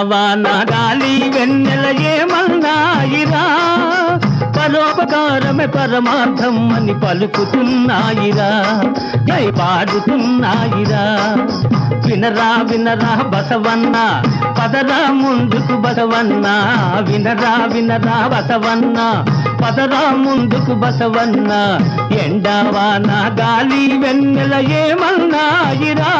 ఎండావాన గాలి వెన్నెల ఏమన్నాయిరా, పరోపకారమే పరమార్థం అని పలుకుతున్నాయిరా, జై పాడుతున్నాయిరా. వినరా వినరా బసవన్న, పదరా ముందుకు బసవన్న, వినరా వినరా బసవన్న, పదరా ముందుకు బసవన్న. ఎండావాన గాలి వెన్నెల ఏమన్నాయిరా.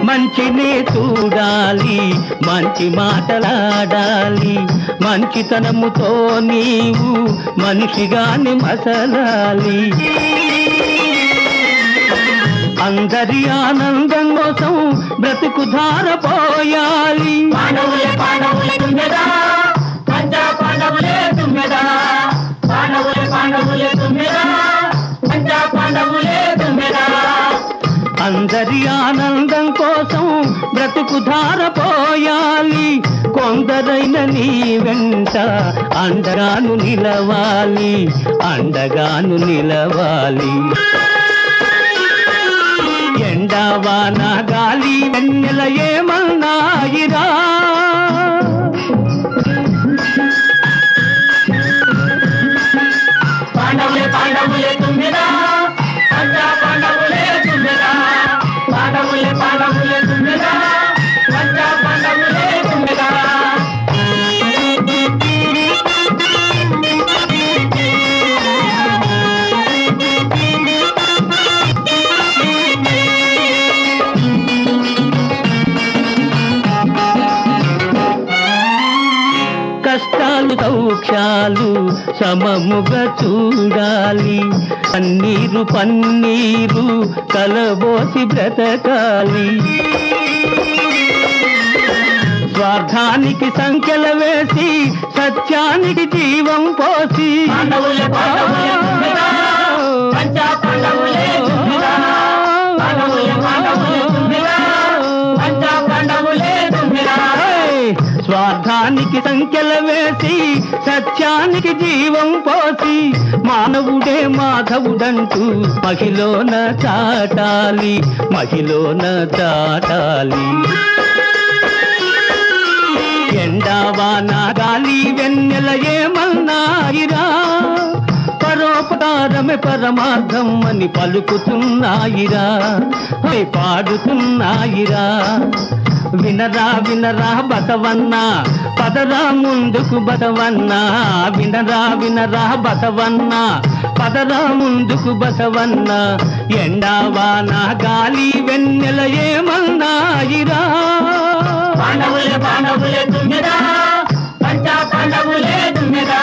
మంచినే చూడాలి, మంచి మాటలాడాలి, మంచితనముతో నీవు మనిషిగాని మసలాలి. అందరి ఆనందం కోసం బ్రతుకు ధారపోయాలి. అందరి ఆనందం కోసం బ్రతుకు ధారపోయాలి. కొందరైన నీ వెంట అండగాను నిలవాలి, అండగాను నిలవాలి. ఎండావాన గాలి వెన్నెల ఏమన్నాయిరా. పాండవులే పాండవులే తుమ్మెదా, పంచా పాండవులే తుమ్మెదా, పాండవులే పాండవులే తుమ్మెదా, పంచా పాండవులే తుమ్మెదా. కష్టాలు సౌఖ్యాలు సమముగా చూడాలి, పన్నీరు పన్నీరు కలబోసి బ్రతకాలి. స్వార్థానికి సంఖ్యల వేసి సత్యానికి జీవం పోసి, స్వార్థానికి సంఖ్యల వేసి సత్యానికి జీవం పోసి, మానవుడే మాధవుడంటూ మహిళన చాటాలి, మహిళన చాటాలి. ఎండావాన గాలి వెన్నెల ఏమన్నాయిరా, పరోపకారమే పరమార్థం అని పలుకుతున్నాయిరా, పాడుతున్నాయిరా. వినరా వినరా బసవన్న, పదరా ముందుకు బసవన్న, వినరా వినరా బసవన్న, పదరా ముందుకు బసవన్న. ఎండావాన గాలి వెన్నెల ఏమన్నాయిరా. పాండవులే పాండవులే తుమ్మెదా, పంచా పాండవులే తుమ్మెదా.